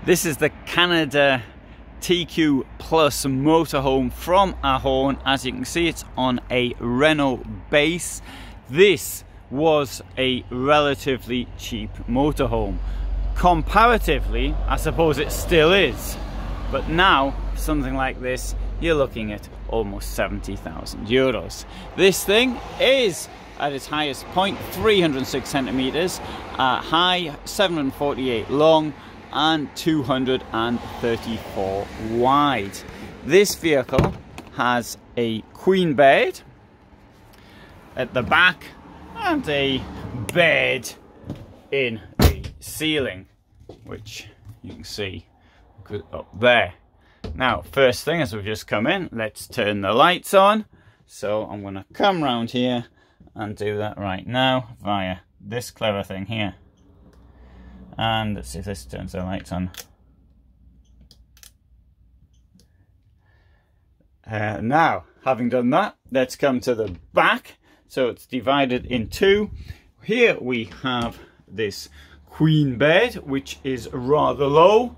This is the Canada TQ Plus motorhome from Ahorn. As you can see, it's on a Renault base. This was a relatively cheap motorhome. Comparatively, I suppose it still is. But now, something like this, you're looking at almost 70,000 euros. This thing is at its highest point 306 centimeters, high 748 long, and 234 wide. This vehicle has a queen bed at the back and a bed in the ceiling, which you can see good up there. Now, first thing, as we've just come in, let's turn the lights on. So I'm going to come round here and do that right now via this clever thing here. And let's see if this turns the lights on. Now, having done that, let's come to the back. So it's divided in two. Here we have this queen bed, which is rather low.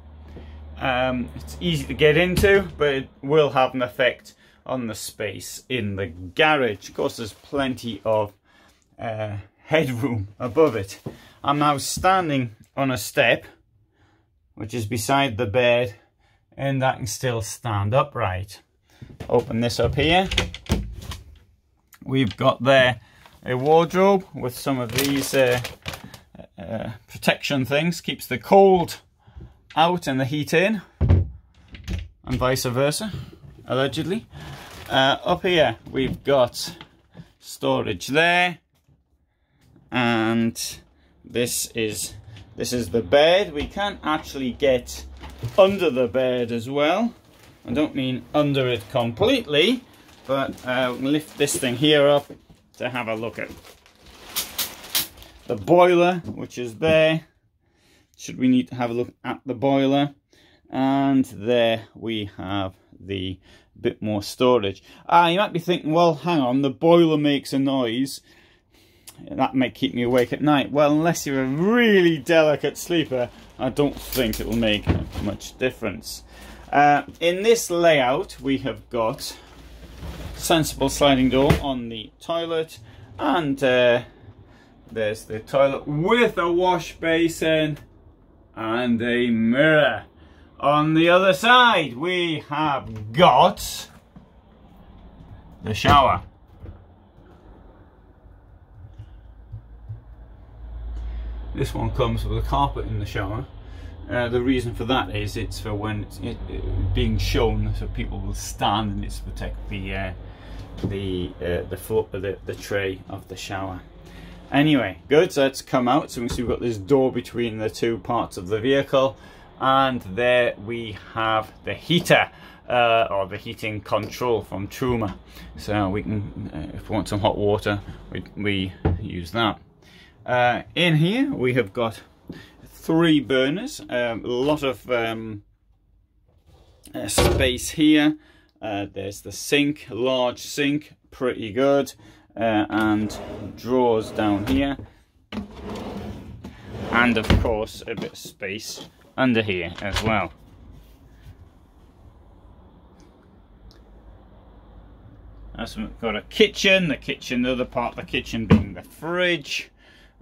It's easy to get into, but it will have an effect on the space in the garage. Of course, there's plenty of headroom above it. I'm now standing on a step which is beside the bed, and that can still stand upright. Open this up here. We've got there a wardrobe with some of these protection things, keeps the cold out and the heat in, and vice versa, allegedly. Up here we've got storage there, and this is the bed. We can actually get under the bed as well. I don't mean under it completely, but we'll lift this thing here up to have a look at the boiler, which is there, should we need to have a look at the boiler. And there we have the bit more storage. You might be thinking, well, hang on, the boiler makes a noise. That may keep me awake at night. Well, unless you're a really delicate sleeper, I don't think it will make much difference. In this layout, we have got sensible sliding door on the toilet, and there's the toilet with a wash basin and a mirror. On the other side, we have got the shower. This one comes with a carpet in the shower. The reason for that is it's for when it's being shown, so people will stand, and it's to protect the floor, the tray of the shower. Anyway, good. So let's come out. So we can see we've got this door between the two parts of the vehicle, and there we have the heater, or the heating control from Truma. So we can, if we want some hot water, we use that. In here we have got 3 burners, a lot of space here. There's the sink, large sink, pretty good, and drawers down here, and of course a bit of space under here as well. As we've got a kitchen, the other part of the kitchen being the fridge.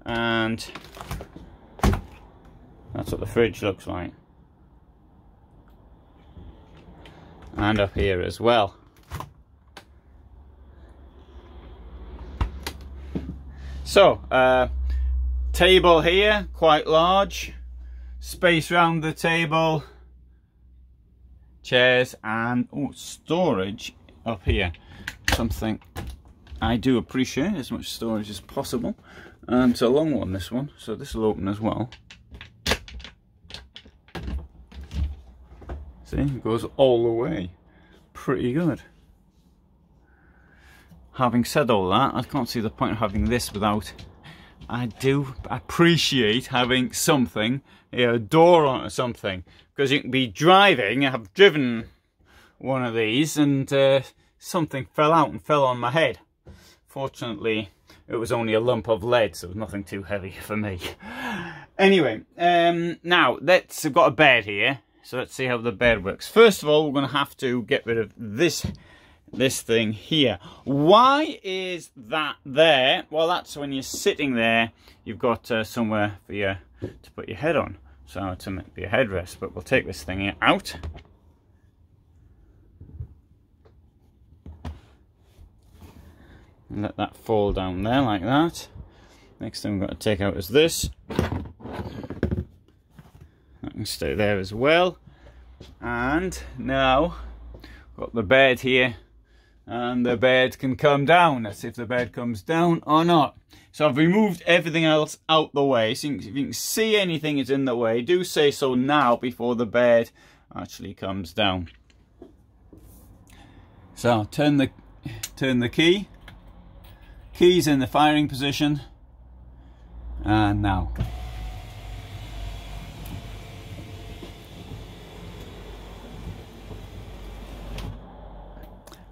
And that's what the fridge looks like. And up here as well. So, table here, quite large. Space round the table. Chairs, and storage up here. Something I do appreciate, as much storage as possible. It's a long one, this one, so this will open as well. See, it goes all the way. Pretty good. Having said all that, I can't see the point of having this without... I do appreciate having something, a door on or something, because you can be driving. I have driven one of these, and something fell out and fell on my head. Fortunately, it was only a lump of lead, so it was nothing too heavy for me. Anyway, now I've got a bed here, so let's see how the bed works. First of all, we're going to have to get rid of this thing here. Why is that there? Well, that's when you're sitting there, you've got somewhere for you to put your head on, so to be a headrest. But we'll take this thing out. And let that fall down there like that. Next thing we've got to take out is this. That can stay there as well. And now got the bed here, and the bed can come down. Let's see if the bed comes down or not. So I've removed everything else out the way. So if you can see anything is in the way, do say so now before the bed actually comes down. So turn the key. Key's in the firing position. And now.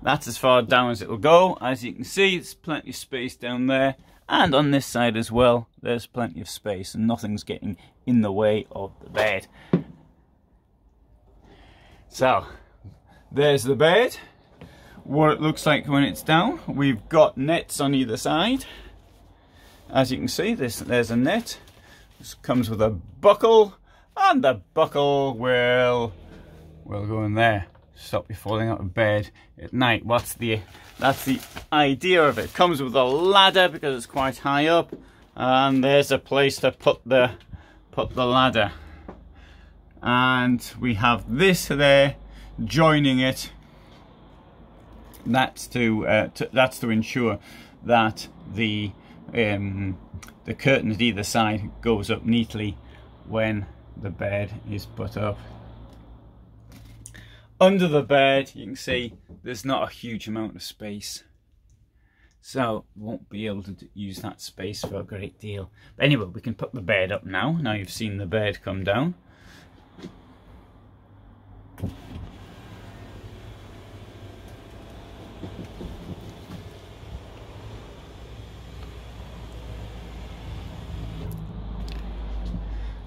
That's as far down as it will go. As you can see, there's plenty of space down there. And on this side as well, there's plenty of space and nothing's getting in the way of the bed. So, there's the bed. What it looks like when it's down. We've got nets on either side. As you can see, there's a net. This comes with a buckle, and the buckle will go in there. Stop you falling out of bed at night. That's the idea of it. It comes with a ladder because it's quite high up, and there's a place to put the ladder. And we have this there joining it. That's to ensure that the curtain at either side goes up neatly when the bed is put up. Under the bed, you can see there's not a huge amount of space, so won't be able to use that space for a great deal. But anyway, we can put the bed up now. Now you've seen the bed come down.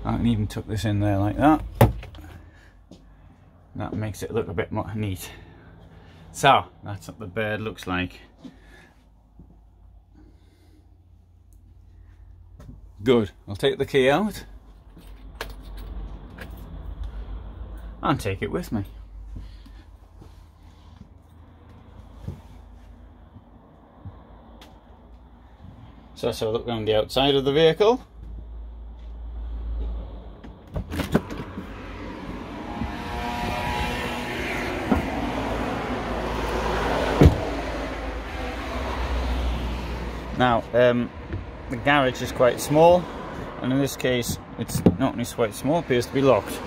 I can even tuck this in there like that. That makes it look a bit more neat. So, that's what the bed looks like. Good. I'll take the key out and take it with me. So let's have a look around the outside of the vehicle. Now, the garage is quite small, and in this case, it's not only quite small, it appears to be locked.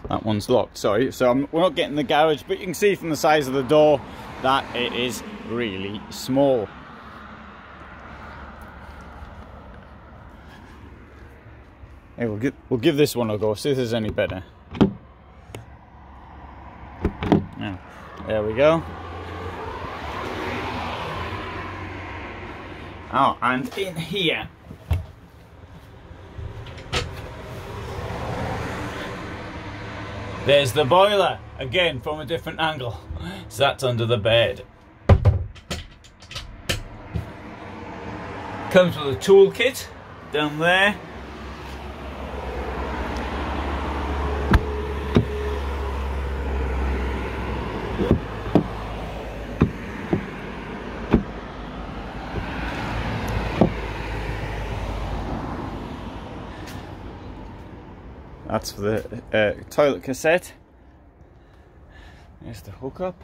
That one's locked, sorry. So we're not getting the garage, but you can see from the size of the door that it is really small. Hey, we'll give this one a go, see if there's any better. Now, there we go. Oh, and in here, there's the boiler, again from a different angle. So that's under the bed. Comes with a toolkit down there. That's for the toilet cassette. There's the hookup.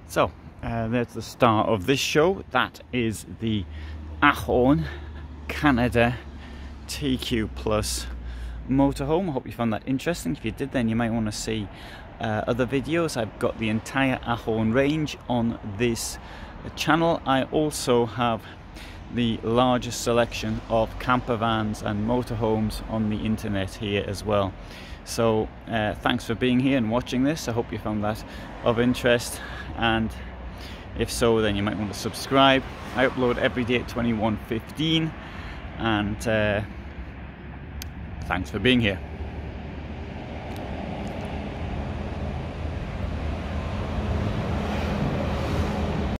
So, that's the start of this show. That is the Ahorn Canada TQ Plus motorhome. I hope you found that interesting. If you did, then you might want to see other videos. I've got the entire Ahorn range on this channel. I also have the largest selection of camper vans and motorhomes on the internet here as well. So thanks for being here and watching this. I hope you found that of interest, and if so, then you might want to subscribe. I upload every day at 21:15, and thanks for being here.